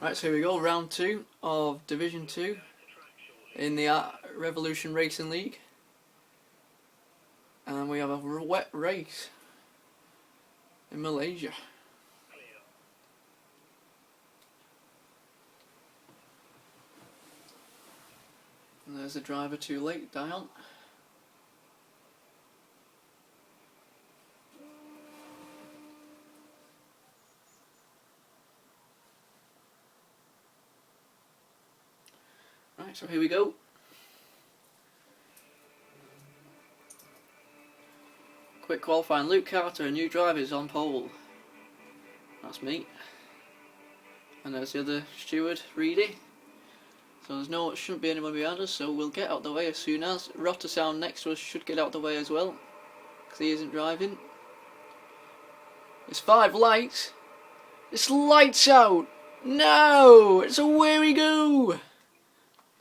Right, so here we go, round 2 of Division 2 in the Revolution Racing League. And we have a wet race in Malaysia. And there's the driver too late, Dion. Right, so here we go. Quick qualifying, Luke Carter, a new driver, is on pole. That's me. And there's the other steward, Reedy. So shouldn't be anyone behind us, so we'll get out the way as soon as. Rotter next to us should get out the way as well, because he isn't driving. It's 5 lights. It's lights out. No, it's away we go.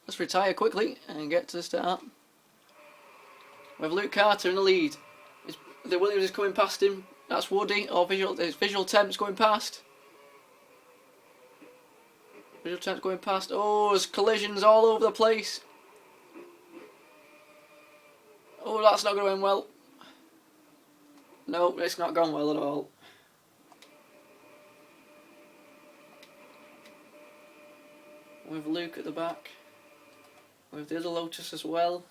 Let's retire quickly and get to the start. We have Luke Carter in the lead. The Williams is coming past him. That's Woody, or Visual Temp's going past. Visual Temp's going past. Oh, there's collisions all over the place. Oh, that's not going well. No, it's not gone well at all. We have Luke at the back. We have the other Lotus as well.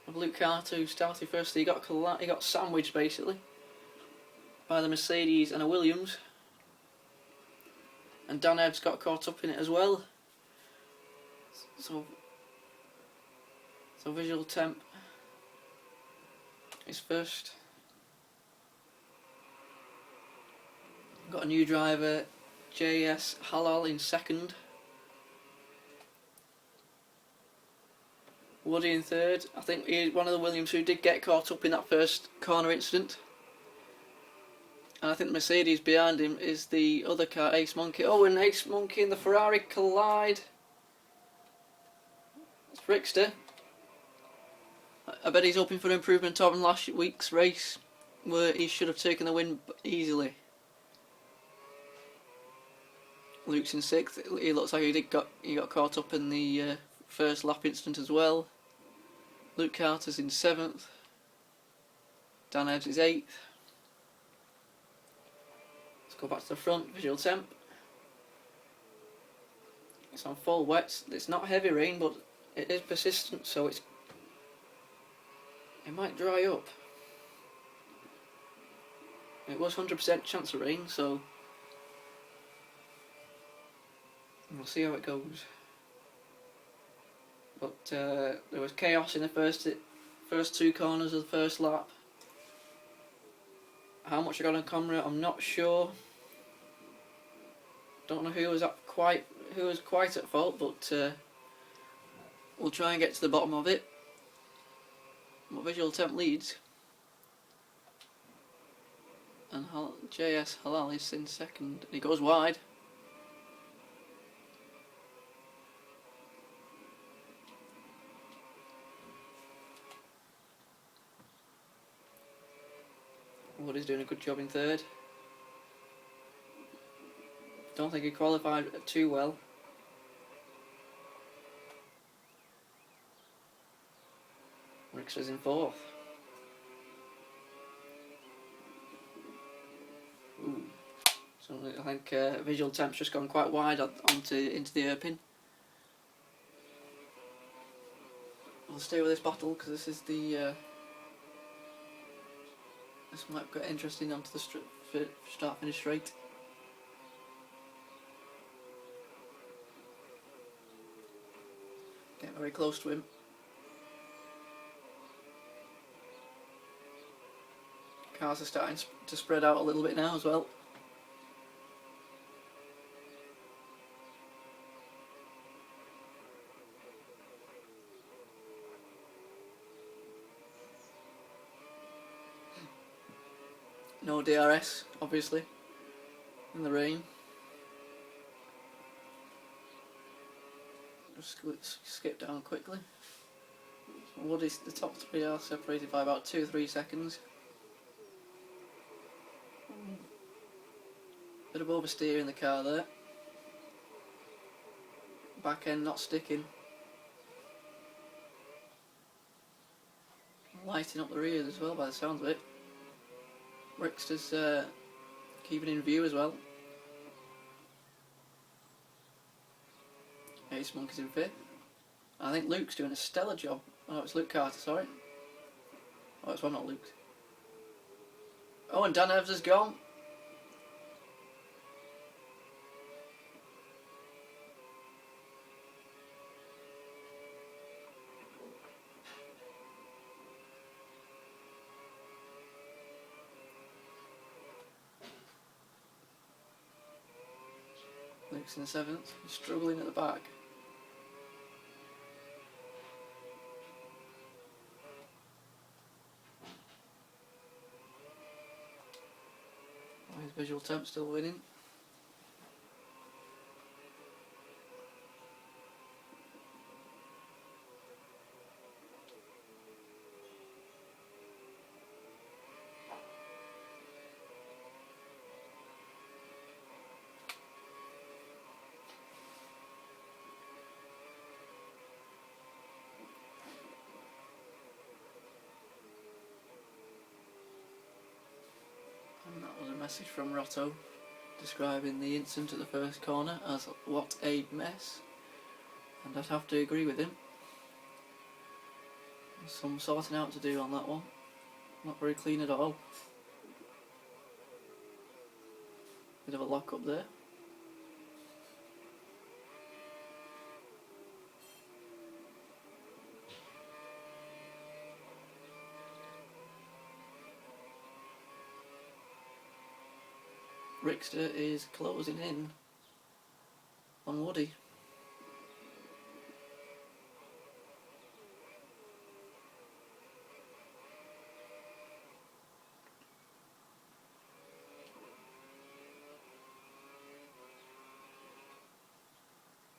We have Luke Carter, who started first. He got sandwiched basically by the Mercedes and a Williams. And Dan Ebbs got caught up in it as well. So Visual Temp is first. Got a new driver, JS Halal, in second. Woody in third. I think he's one of the Williams who did get caught up in that first corner incident. And I think the Mercedes behind him is the other car, Ace Monkey. Oh, and Ace Monkey and the Ferrari collide. It's Rickster. I bet he's hoping for improvement over last week's race, where he should have taken the win easily. Luke's in 6th. He looks like he got caught up in the first lap incident as well. Luke Carter's in 7th. Dan Ebbs is 8th. Let's go back to the front. Visual Temp. It's on full wet. It's not heavy rain, but it is persistent, so it might dry up. It was 100% chance of rain, so we'll see how it goes. But there was chaos in the first 2 corners of the first lap. How much I got on camera, I'm not sure. Don't know who was quite at fault, but we'll try and get to the bottom of it. But Visual Temp leads, and JS Halal is in second. He goes wide. Woody's doing a good job in third. Don't think he qualified too well. Rickster's in 4th. Ooh. So I think Visual Temp's just gone quite wide into the hairpin. We'll stay with this battle because this is the. This might get interesting onto the start-finish straight. Get very close to him. Cars are starting to spread out a little bit now as well. No DRS, obviously, in the rain. Just skip down quickly. Woody's, the top 3 are separated by about 2-3 seconds. Bit of oversteer in the car there. back end not sticking. Lighting up the rears as well by the sounds of it. Rickster's keeping in view as well. Ace Monkey's in 5th. I think Luke's doing a stellar job. Oh, it's Luke Carter, sorry. Oh, it's one, not Luke. Oh, and Dan Evans has gone. Luke's in the 7th. He's struggling at the back. Oh, his visual temp still winning. And that was a message from Rotto describing the incident at the first corner as what a mess, and I'd have to agree with him. There's some sorting out to do on that one. Not very clean at all. Bit of a lock up there. Rickster is closing in on Woody.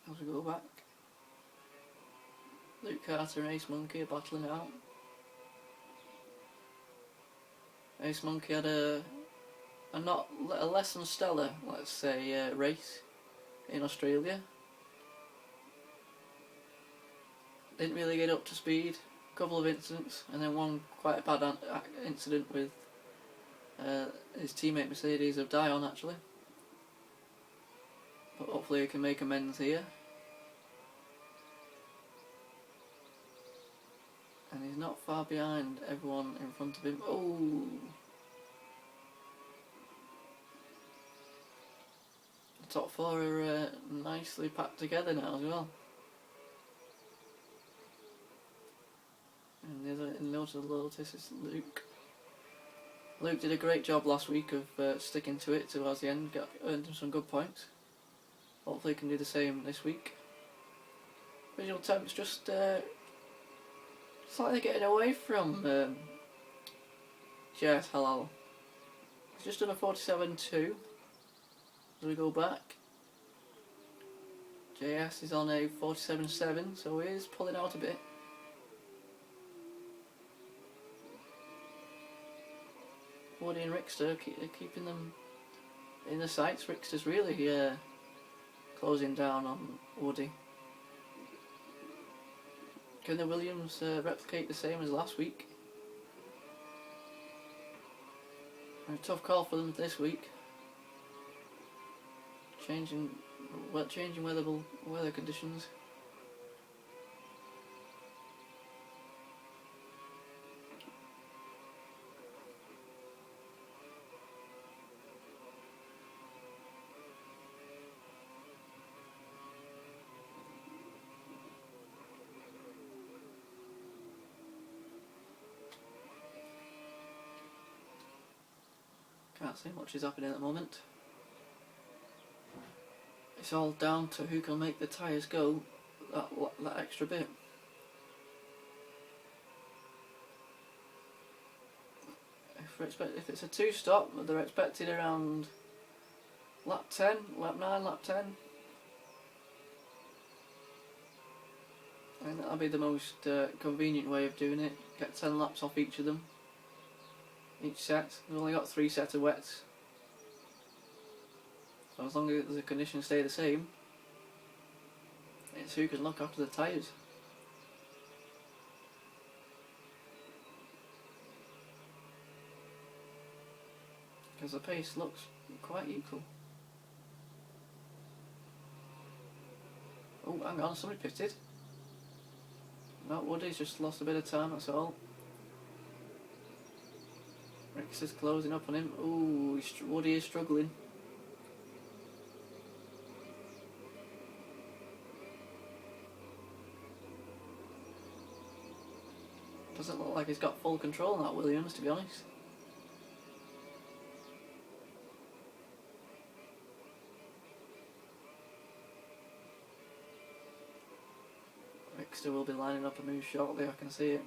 As we go back, Luke Carter and Ace Monkey are battling it out. Ace Monkey had a less than stellar, let's say, race in Australia. Didn't really get up to speed. A couple of incidents, and then one quite a bad incident with his teammate Mercedes of Dion actually. But hopefully he can make amends here. And he's not far behind everyone in front of him. Oh! The top 4 are nicely packed together now as well. And the other in the Lotus is Luke. Luke did a great job last week of sticking to it towards the end, earned him some good points. Hopefully he can do the same this week. Visual temp's just slightly getting away from JS Halal. He's just done a 47.2 as we go back. JS is on a 47.7, so he is pulling out a bit. Woody and Rickster keeping them in the sights. Rickster's really closing down on Woody. Can the Williams replicate the same as last week? A tough call for them this week. Changing weather conditions. Can't see much is happening at the moment. It's all down to who can make the tyres go that extra bit. If it's a 2-stop, they're expected around lap 10, lap 9, lap 10. And that'll be the most convenient way of doing it. Get 10 laps off each of them. Each set. We've only got 3 sets of wets. So as long as the conditions stay the same, It's who can look after the tyres. Because the pace looks quite equal. Oh, hang on, somebody pitted. No, Woody's just lost a bit of time, that's all. Rix is closing up on him. Ooh, Woody is struggling. Doesn't look like he's got full control on that Williams, to be honest. Rixter will be lining up a move shortly, I can see it.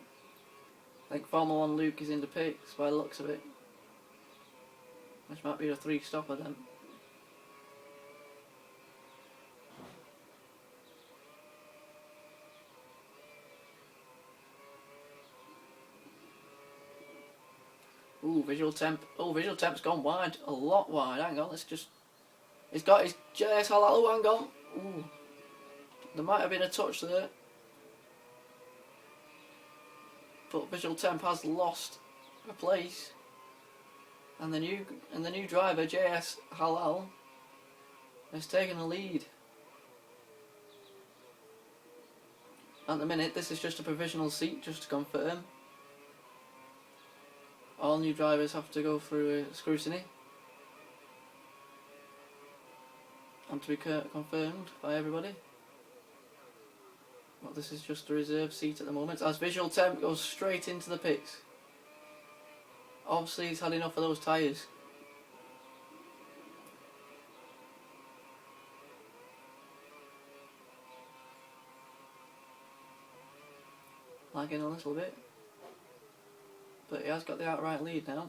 I think Formula 1 Luke is in the pits by the looks of it. Which might be a 3-stopper then. Ooh, visual temp. Oh, visual temp's gone wide. A lot wide. Hang on, let's just... He's got his JS Halalu, hang on. Ooh. There might have been a touch there. But visual temp has lost a place. And the new driver, JS Halal, has taken the lead. At the minute, this is just a provisional seat, just to confirm. All new drivers have to go through a scrutiny. And to be confirmed by everybody. But this is just a reserve seat at the moment, as visual temp goes straight into the pits. Obviously he's had enough of those tyres. Lagging a little bit. But he has got the outright lead now.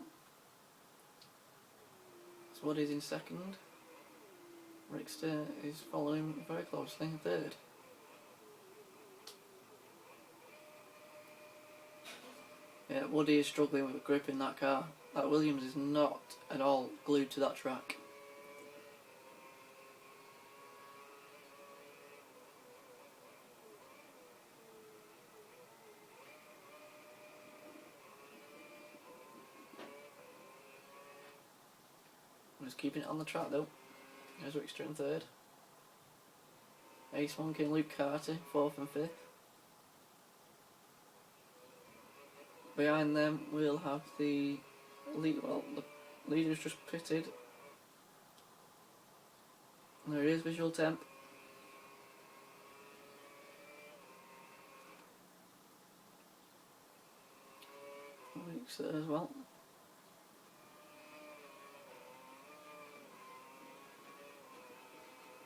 So Woody's in second. Rixter is following very closely in third. Yeah, Woody is struggling with grip in that car. That Williams is not at all glued to that track. Just keeping it on the track though. There's Rickster in third. Ace Monkey and Luke Carter, fourth and fifth. Behind them we'll have the lead. Well, the leader's just pitted. There he is, visual temp. Luke's there as well.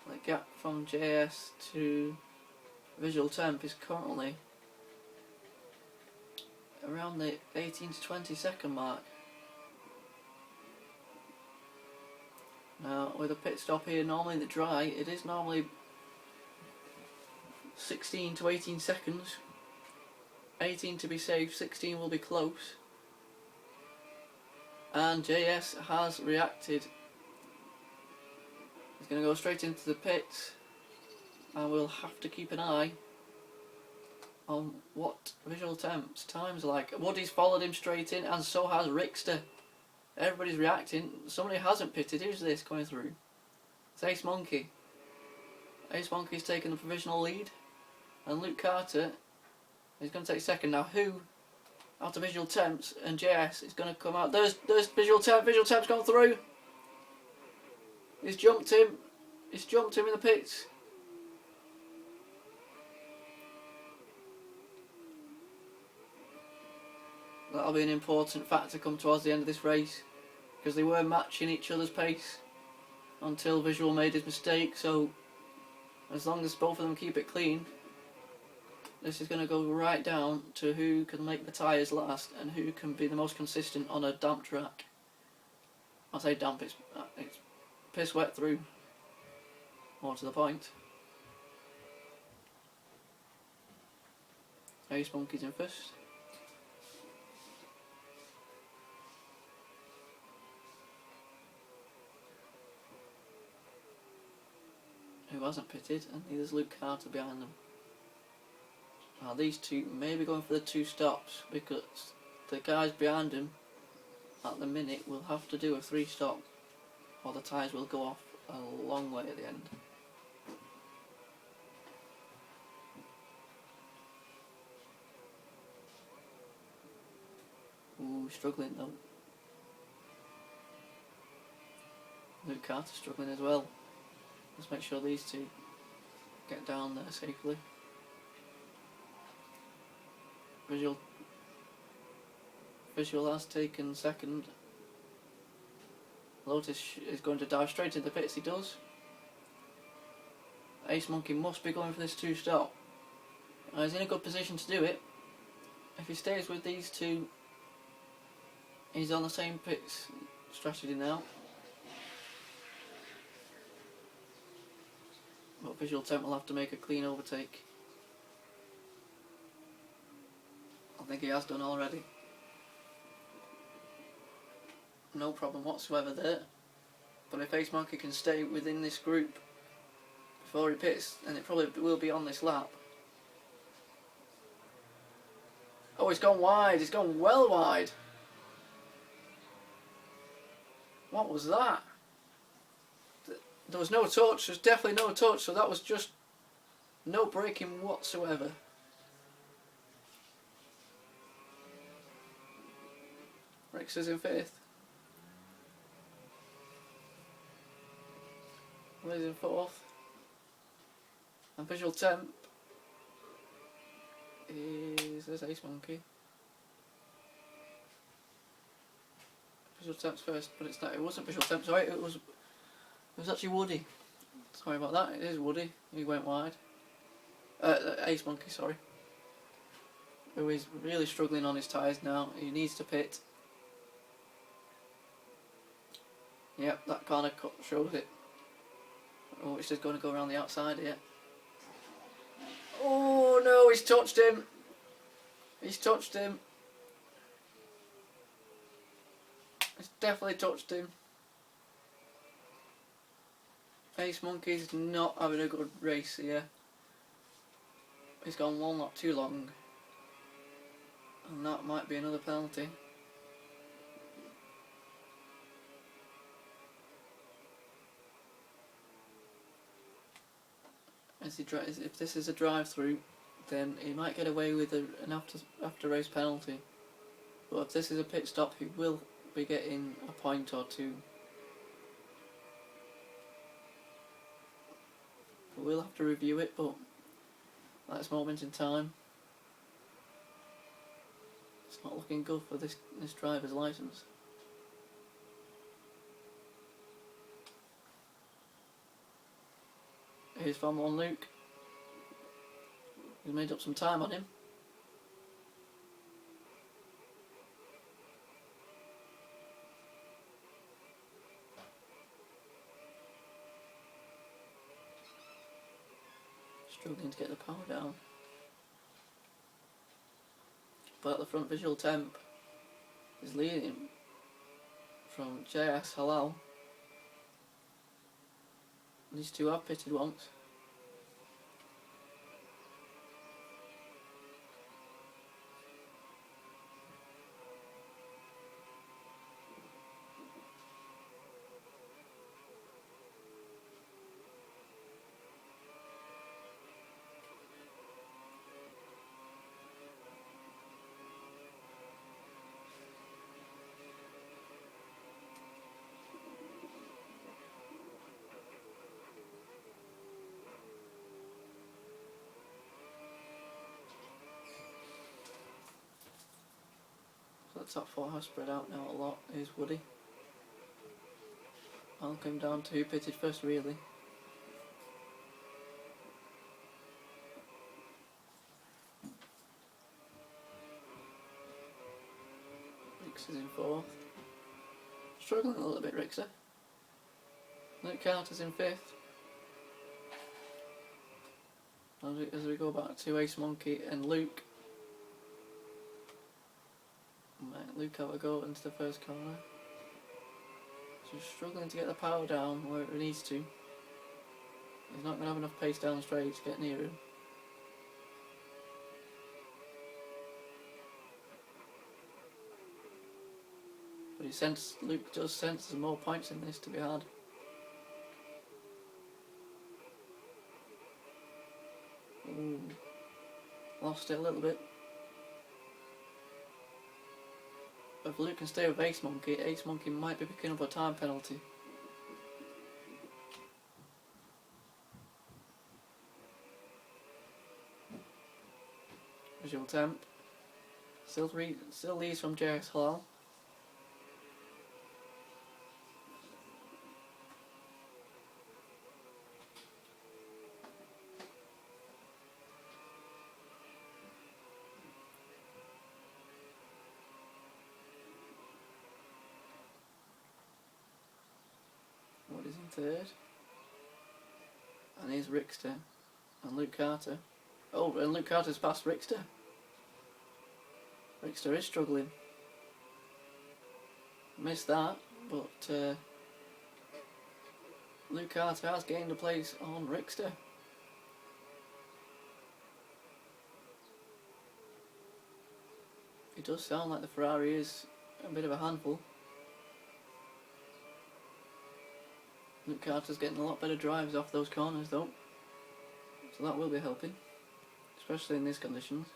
The gap from JS to visual temp is currently around the 18 to 20 second mark. Now with a pit stop here normally in the dry, it is normally 16 to 18 seconds. 18 to be safe, 16 will be close. And JS has reacted. He's going to go straight into the pits, and we'll have to keep an eye on what visual temps times like. Woody's followed him straight in, and so has Rixter. Everybody's reacting. Somebody hasn't pitted. Who's this coming through? It's Ace Monkey. Ace Monkey's taking the provisional lead, and Luke Carter is going to take second. Now who out of visual temps and JS is going to come out? There's visual temp. Visual temp's gone through. He's jumped him. He's jumped him in the pits. That'll be an important factor come towards the end of this race, because they were matching each other's pace until Visual made his mistake. So as long as both of them keep it clean, this is going to go right down to who can make the tyres last and who can be the most consistent on a damp track. I say damp, it's piss wet through, more to the point. Ace Monkey's in first. who hasn't pitted, and neither's Luke Carter behind them. Now these two may be going for the 2 stops, because the guys behind him at the minute will have to do a 3 stop, or the tyres will go off a long way at the end. Ooh, struggling though. Luke Carter's struggling as well. Let's make sure these two get down there safely. Visual has taken second. Lotus is going to dive straight into the pits, he does. Ace Monkey must be going for this 2 stop. He's in a good position to do it. If he stays with these two, he's on the same pits strategy now. But Visual Temp will have to make a clean overtake. I think he has done already. No problem whatsoever there. But if Ace Monkey can stay within this group before he pits, then it probably will be on this lap. Oh, he's gone wide. He's gone well wide. What was that? There was no touch. There's definitely no touch. So that was just no braking whatsoever. Rix is in 5th. Willie's in 4th. And Visual Temp there's Ace Monkey. Visual Temp's first, but it's not. It wasn't Visual Temp. Sorry, it was actually Woody. Sorry about that. It is Woody. He went wide. Ace Monkey, sorry. Who is really struggling on his tyres now. He needs to pit. Yep, that kind of shows it. Oh, it's just going to go around the outside here. Oh no, he's touched him. He's touched him. It's definitely touched him. Ace Monkey's not having a good race here. He's gone 1 lap too long. And that might be another penalty. If this is a drive-through, then he might get away with an after-race penalty. But if this is a pit stop, he will be getting a point or 2. But we'll have to review it, but at this moment in time, it's not looking good for this driver's licence. Here's Formula 1 Luke. He's made up some time on him. Struggling to get the power down. But at the front, Visual Temp is leading from JS Halal. These two have pitted once. So the top 4 have spread out now a lot. Here's Woody. I'll come down to who pitted first, really. Rix is in 4th. Struggling a little bit, Rixer. Luke Carter's in 5th. As we go back to Ace Monkey and Luke. Might Luke have a go into the first corner. Just struggling to get the power down where it needs to. He's not going to have enough pace down straight to get near him. But Luke does sense there's more points in this to be had. Ooh. Lost it a little bit. But if Luke can stay with Ace Monkey might be picking up a time penalty. Visual temp. Still leads from JS Halal. What is in third? And here's Rickster and Luke Carter. Oh, and Luke Carter's past Rickster. Rickster is struggling. Missed that, but Luke Carter has gained a place on Rickster. It does sound like the Ferrari is a bit of a handful. Luke Carter's getting a lot better drives off those corners though, so that will be helping, especially in these conditions.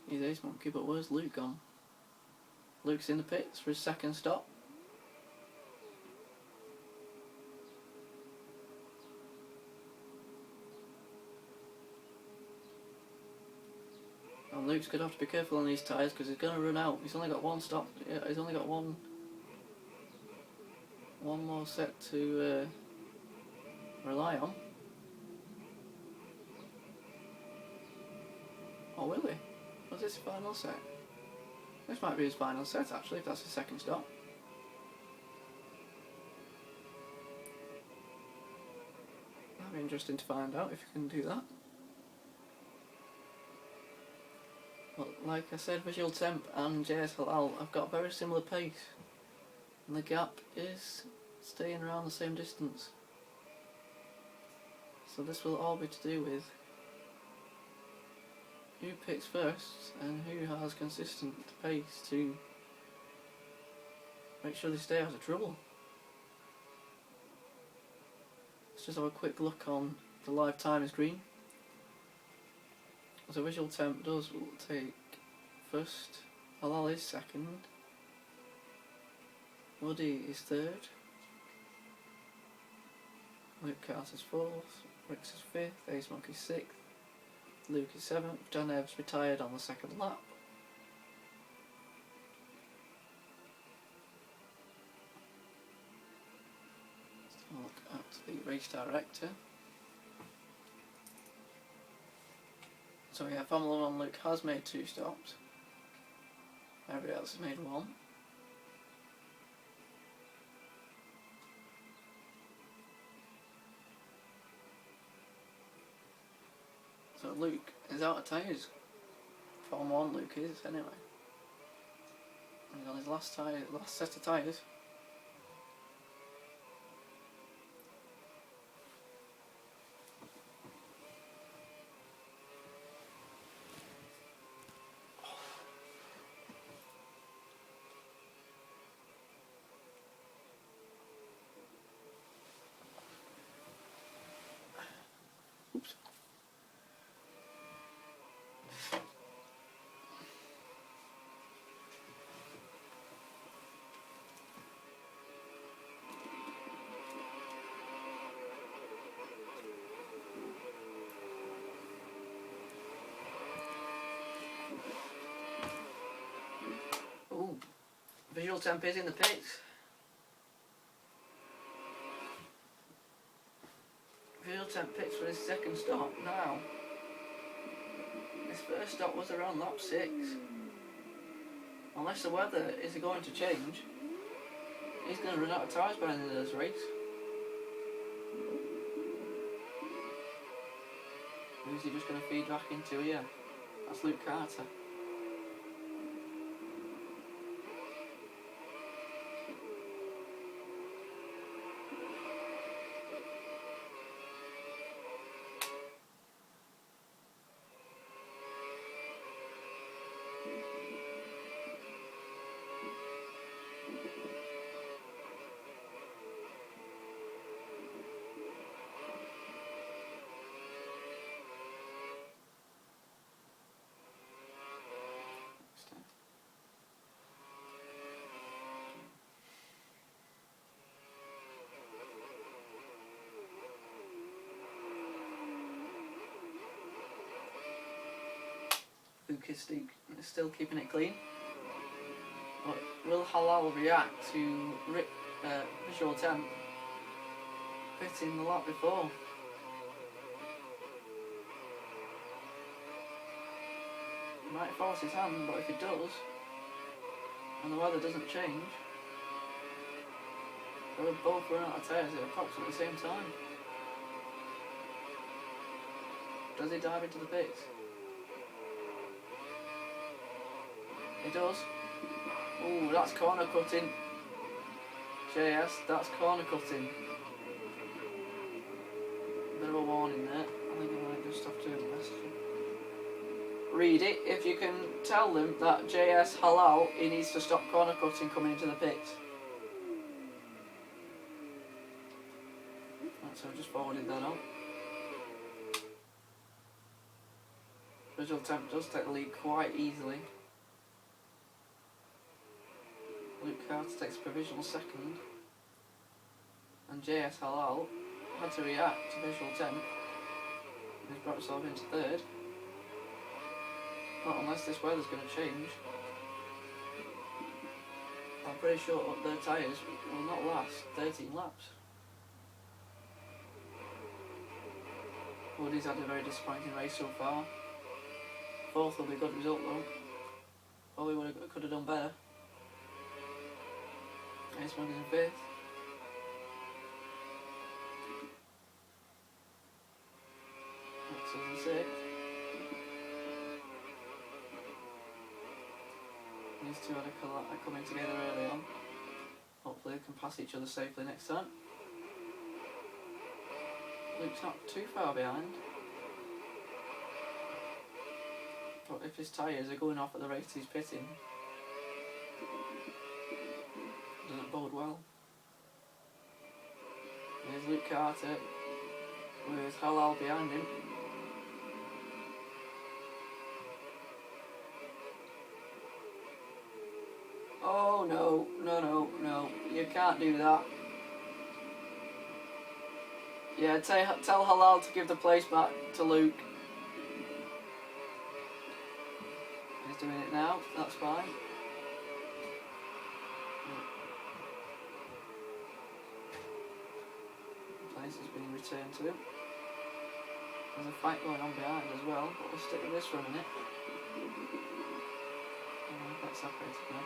He's Ace Monkey, but where's Luke gone? Luke's in the pits for his second stop. And Luke's going to have to be careful on these tyres because he's going to run out. He's only got one stop. Yeah, he's only got one more set to rely on. Or will he? Was this his final set? This might be his final set actually, if that's his second stop. That'd be interesting to find out if you can do that. But like I said, Visual Temp and JS Halal have got a very similar pace, and the gap is staying around the same distance. So this will all be to do with who picks first and who has consistent pace to make sure they stay out of trouble. Let's just have a quick look on the live timer screen. So Visual Temp does take first, Halal is second, Woody is third, Luke Carter's fourth, Rix is fifth, Ace Monkey sixth, Luke is seventh. Dan Evans retired on the second lap. Let's look at the race director. So yeah, Formula 1 Luke has made 2 stops. Everybody else has made 1. So Luke is out of tyres. Formula 1 Luke is, anyway. He's on his last set of tyres. Oops. Ooh, Visual Temp is in the pits. Visual Temp pits for his second stop now. His first stop was around lap 6. Unless the weather is going to change, he's going to run out of tyres by the end of this race. Who's he just going to feed back into here? That's Luke Carter. Luke is still keeping it clean. But will Halal react to visual temp pitting the lap before? He might force his hand, but if it does, and the weather doesn't change, they'll both run out of tyres at approximately the same time. Does he dive into the pits? He does. Ooh, that's corner cutting. JS, that's corner cutting. Bit of a warning there. I think I might just have to read it. If you can tell them that JS Halal, he needs to stop corner cutting coming into the pits. Right, so I've just forwarded that on. Visual temp does take the lead quite easily. Luke Carter takes a provisional second, and JS Halal had to react to visual temp. He's brought himself into third. Not unless this weather's going to change. I'm pretty sure their tyres will not last 13 laps. Woody's had a very disappointing race so far. Fourth will be a good result though. Probably could have done better. Ace Mug is in fifth. Axel's in sixth. These two are coming together early on. Hopefully they can pass each other safely next time. Luke's not too far behind. But if his tyres are going off at the rate he's pitting, doesn't bode well. There's Luke Carter with Halal behind him. Oh no, no, you can't do that. Yeah, tell Halal to give the place back to Luke. He's doing it now, that's fine. Place is being returned to him. There's a fight going on behind as well, but we'll stick with this for a minute. That's separated now.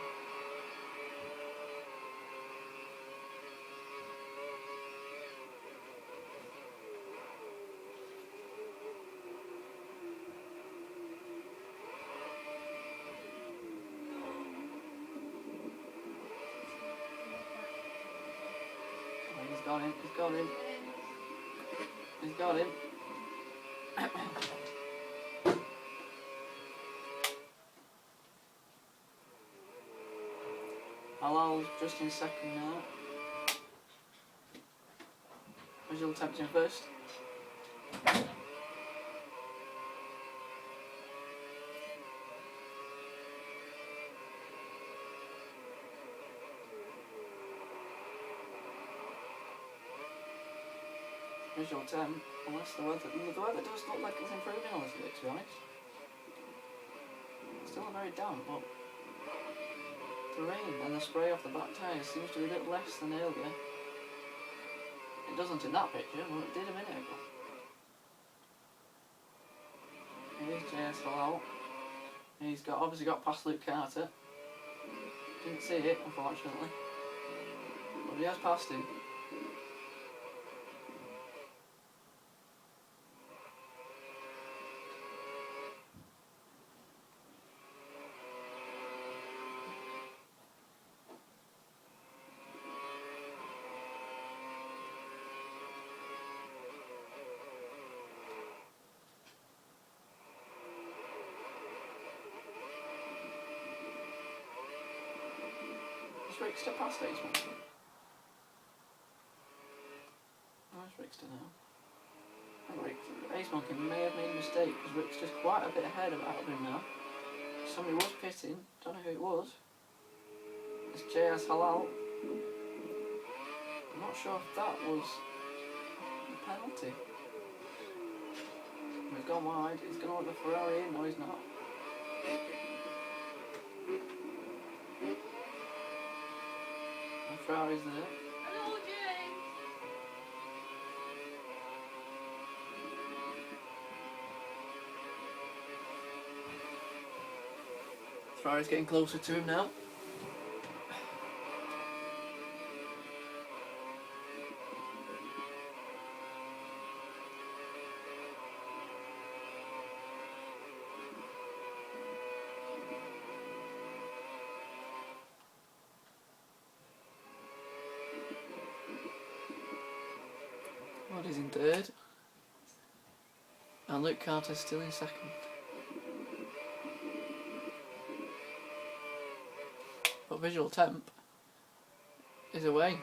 He's got him, he's got him. He's got him. Halal's just in second now. Visual temp's in first. Visual temp, unless the weather does look like it's improving a little bit, to be honest. It's still very damp, but the rain and the spray off the back tyres seems to be a bit less than earlier. It doesn't in that picture, but it did a minute ago. Here's JS Halal. He's obviously got past Luke Carter. Didn't see it, unfortunately. But he has passed him. Is Rickster past Ace Monkey? Where's Rickster now? I think Ace Monkey may have made a mistake because Rickster's quite a bit ahead of him now. Somebody was pitting, don't know who it was. It's JS Halal. I'm not sure if that was a penalty. He's gone wide, he's going to let the Ferrari in, no he's not. The Ferrari's there. Hello, James. Ferrari's getting closer to him now. Roddy's in third. And Luke Carter's still in second. But Visual Temp is away.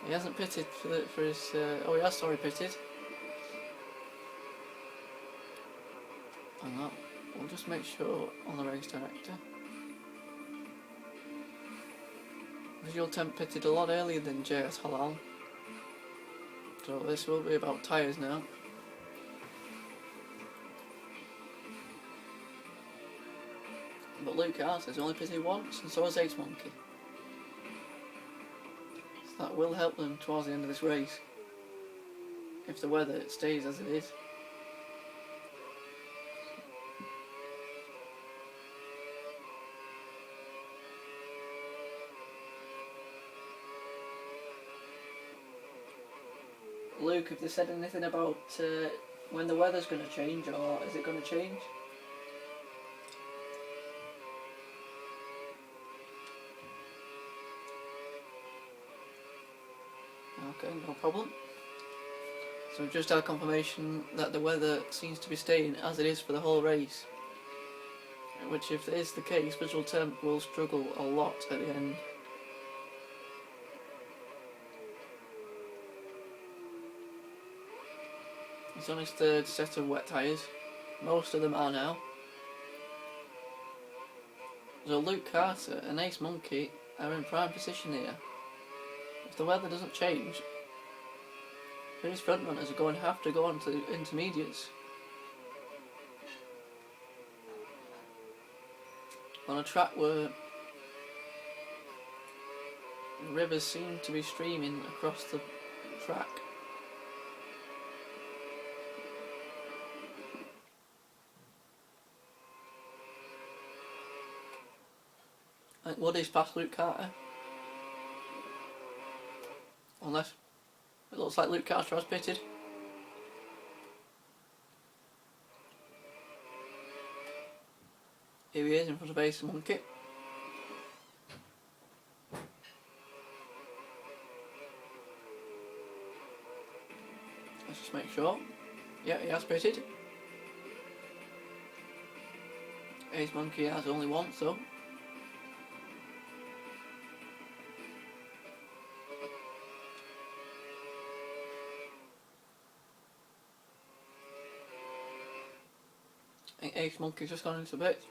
He hasn't pitted for his. Oh, he has already pitted. Hang on, we'll just make sure on the race director. Visual Temp pitted a lot earlier than JS Halal. So this will be about tyres now. But Luke Carter's only pitted once, and so has Ace Monkey. So that will help them towards the end of this race, if the weather stays as it is. Luke, have they said anything about when the weather's going to change, or is it going to change? Okay, no problem. So we've just had confirmation that the weather seems to be staying as it is for the whole race. Which, if it is the case, Visual Temp will struggle a lot at the end. He's on his third set of wet tyres. Most of them are now. So Luke Carter and Ace Monkey are in prime position here. If the weather doesn't change, these front runners are going to have to go on to the intermediates. On a track where rivers seem to be streaming across the track. I think Woody's past Luke Carter. Unless it looks like Luke Carter has pitted. Here he is in front of Ace Monkey. Let's just make sure. Yeah, he has pitted. Ace Monkey has only once though. I think Ace Monkey's just gone into bits.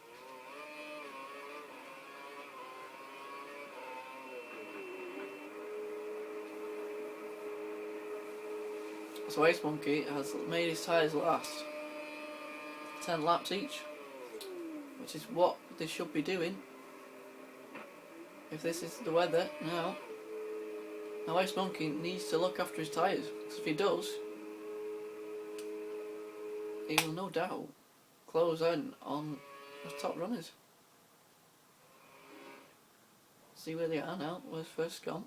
So Ace Monkey has made his tyres last 10 laps each, which is what they should be doing if this is the weather now. Now Ace Monkey needs to look after his tyres, because if he does, he will no doubt close in on the top runners. see where they are now. Where's first gone?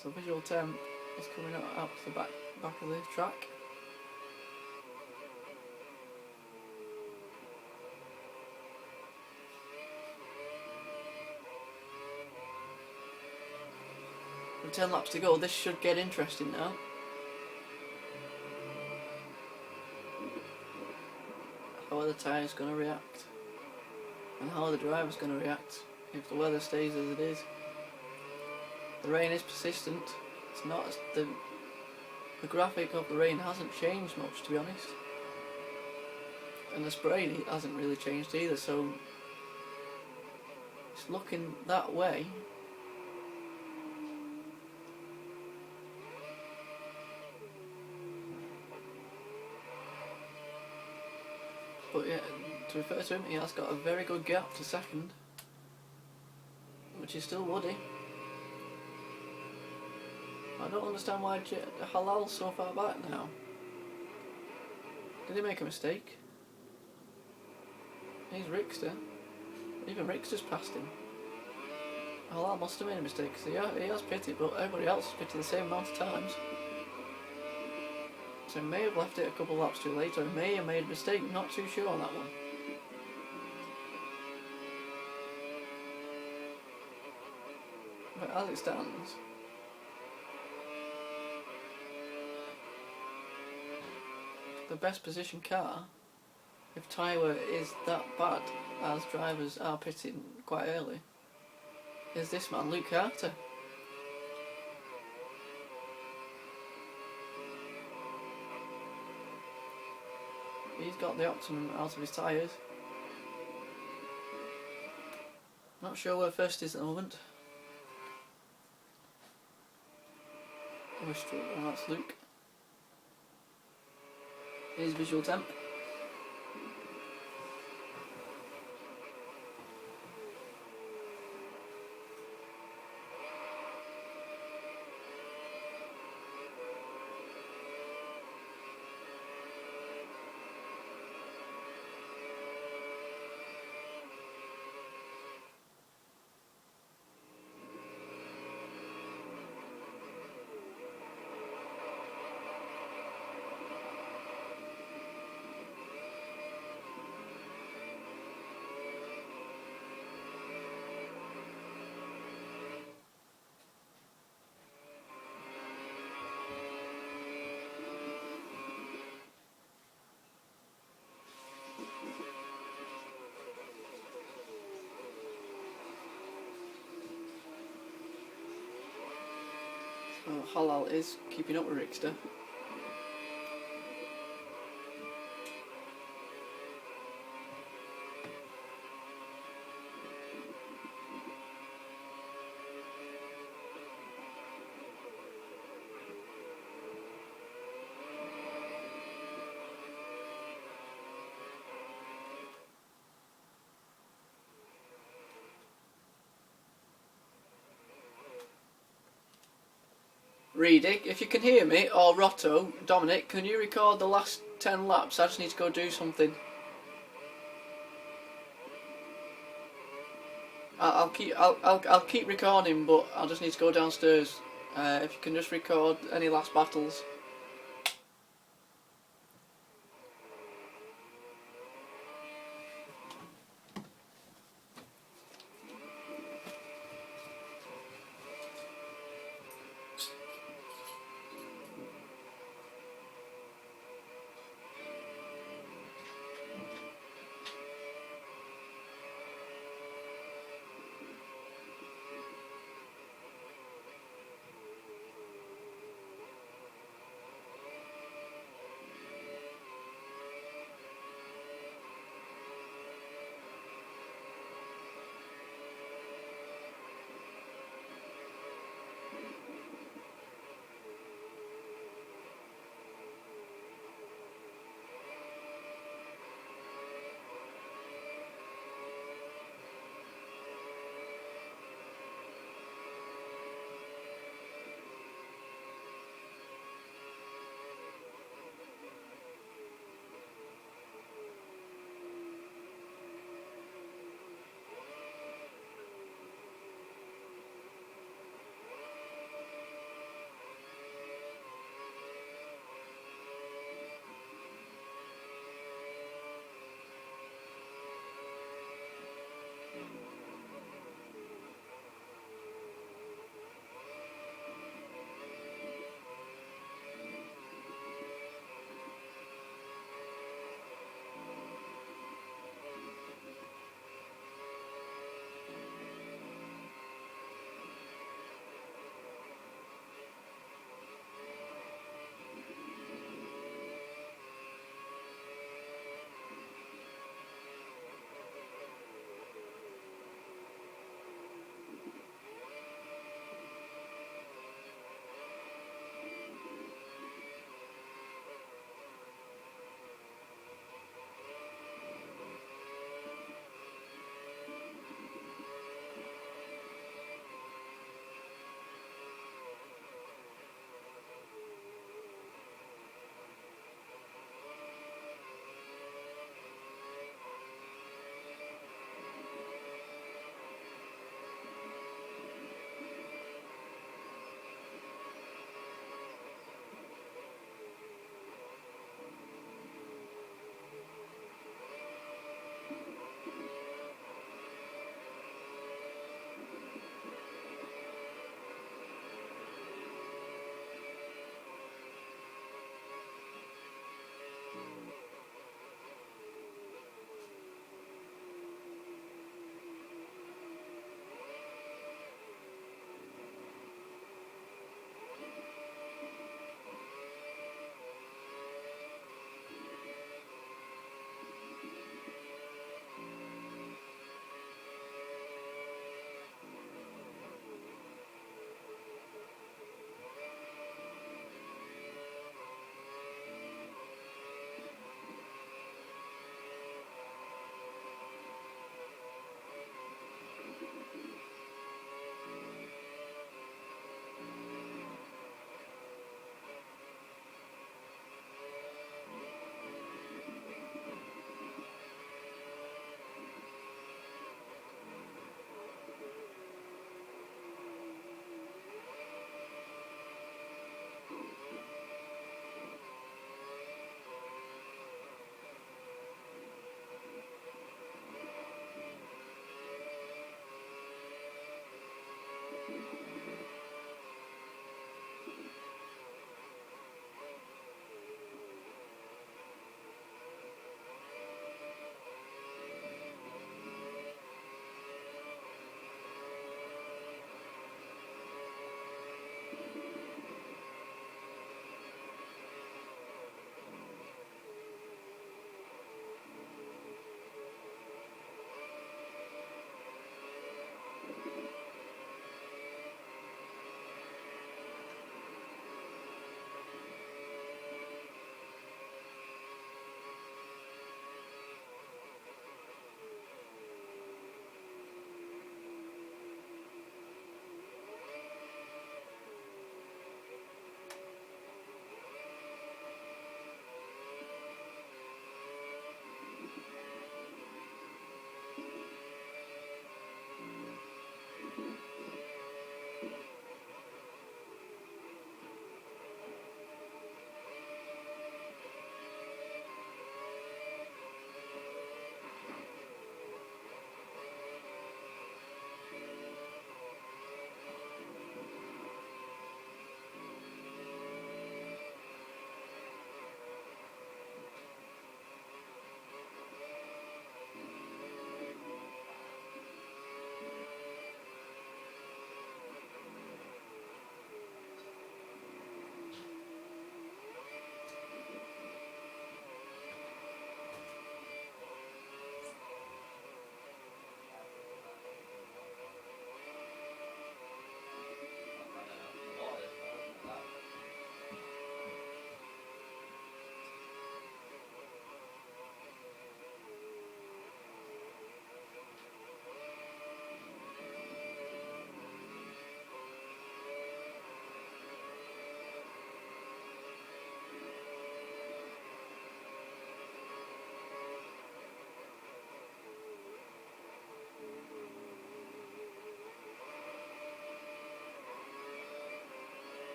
So visual temp is coming out to the back of the track. With 10 laps to go, this should get interesting now. How are the tyres going to react? And how are the drivers going to react if the weather stays as it is? The rain is persistent. It's not the graphic of the rain hasn't changed much, to be honest, and the spray hasn't really changed either. So it's looking that way. But yeah, to refer to him, he has got a very good gap to second, which is still Woody. I don't understand why Halal's so far back now. Did he make a mistake? He's Rickster. Even Rickster's passed him. Halal must have made a mistake, because he has pitted, but everybody else has pitted the same amount of times. So he may have left it a couple of laps too late, or he may have made a mistake, not too sure on that one. But as it stands, the best position car, if tyre wear is that bad as drivers are pitting quite early, is this man, Luke Carter. He's got the optimum out of his tyres. Not sure where first is at the moment. Oh, that's Luke. Here's visual temp. Halal is keeping up with Rickster. Reedy, if you can hear me, or Rotto, Dominic, can you record the last 10 laps? I just need to go do something. I'll keep recording, but I'll just need to go downstairs. If you can just record any last battles.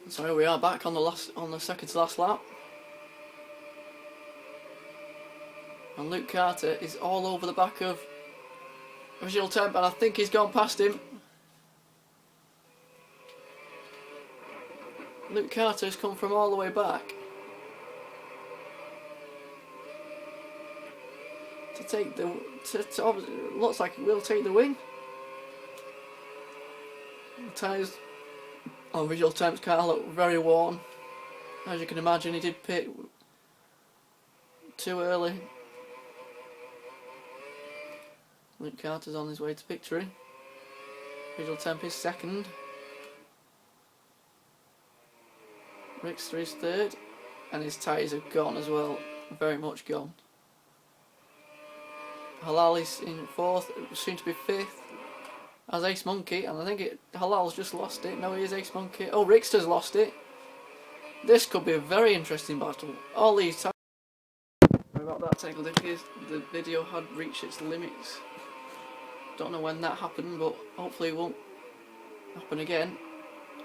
So here we are back on the second to last lap. And Luke Carter is all over the back of Original Temp, and I think he's gone past him. Luke Carter has come from all the way back to take the. Looks like he will take the win. The tyres on Visual Temp's car look very worn. As you can imagine, he did pit too early. Luke Carter's on his way to victory. Visual Temp is second. Rickster is third, and his tyres are gone as well, very much gone. Halal is in fourth, soon to be fifth, as Ace Monkey, and I think Halal's just lost it. No, he is Ace Monkey. Oh, Rickster's lost it. This could be a very interesting battle. All these tyres. Sorry about that technical difficulties. The video had reached its limits. Don't know when that happened, but hopefully it won't happen again,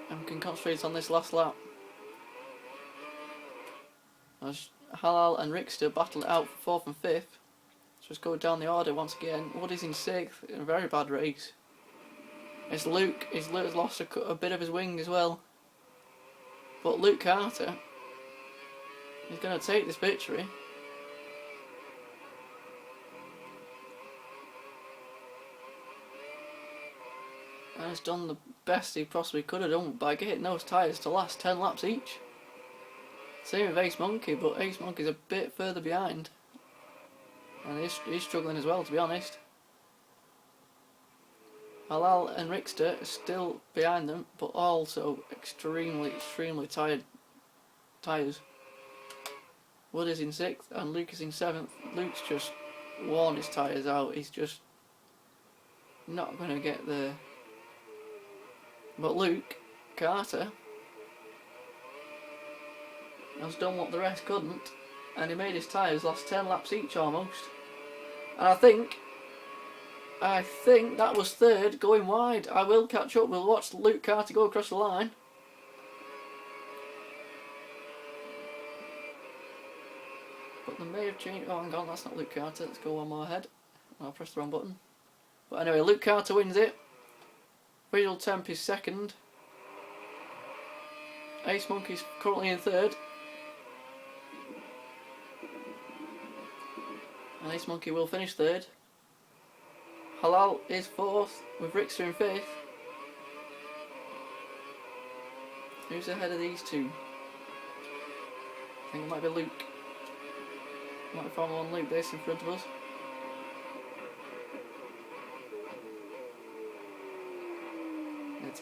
and we can concentrate on this last lap. As Halal and Rickster battle it out for fourth and fifth. So let's go down the order once again. Woody's in sixth in a very bad race. It's Luke. He's lost a bit of his wing as well. But Luke Carter is going to take this victory. And he's done the best he possibly could have done by getting those tyres to last 10 laps each. Same with Ace Monkey, but Ace Monkey's a bit further behind. And he's struggling as well, to be honest. Halal and Rickster are still behind them, but also extremely tired tyres. Wood is in sixth and Luke is in seventh. Luke's just worn his tyres out. He's just not going to get there. But Luke Carter has done what the rest couldn't, and he made his tyres last 10 laps each almost. And I think that was third going wide. I will catch up. We'll watch Luke Carter go across the line. But they may have changed. Oh, hang on, that's not Luke Carter. Let's go one more ahead. I'll press the wrong button. But anyway, Luke Carter wins it. Visual Temp is second. Ace Monkey's currently in third. And Ace Monkey will finish third. Halal is fourth, with Rickster in fifth. Who's ahead of these two? I think it might be Luke. Might be Formula 1 Luke, this in front of us.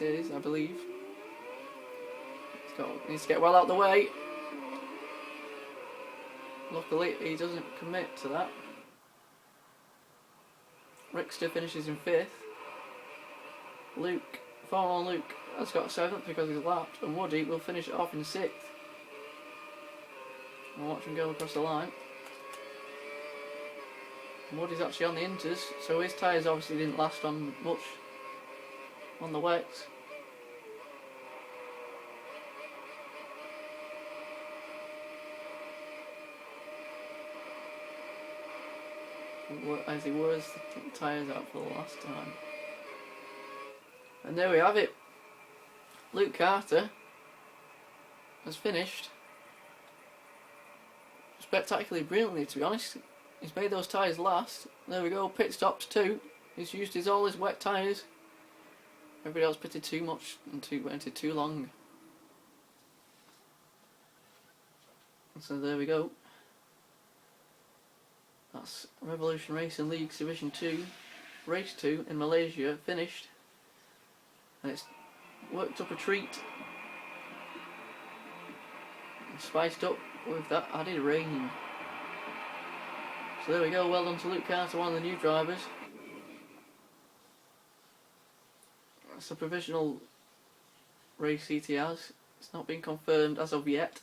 It is, I believe. Needs to get well out of the way. Luckily, he doesn't commit to that. Rickster finishes in fifth. Formula 1 Luke has got seventh because he's lapped, and Woody will finish it off in sixth. I'll watch him go across the line. Woody's actually on the inters, so his tyres obviously didn't last on much on the wets. As he wears the tyres out for the last time. And there we have it. Luke Carter has finished spectacularly brilliantly, to be honest. He's made those tyres last. There we go, pit stops 2. He's used all his wet tyres. Everybody else pitted too much and waited too long. So there we go. That's Revolution Racing League Division 2, Race 2 in Malaysia, finished. And it's worked up a treat. Spiced up with that added rain. So there we go, well done to Luke Carter, one of the new drivers. That's a provisional race he has. It's not been confirmed as of yet.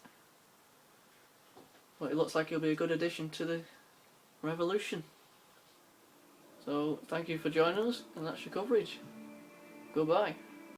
But it looks like he'll be a good addition to the Revolution. So thank you for joining us, and that's your coverage. Goodbye.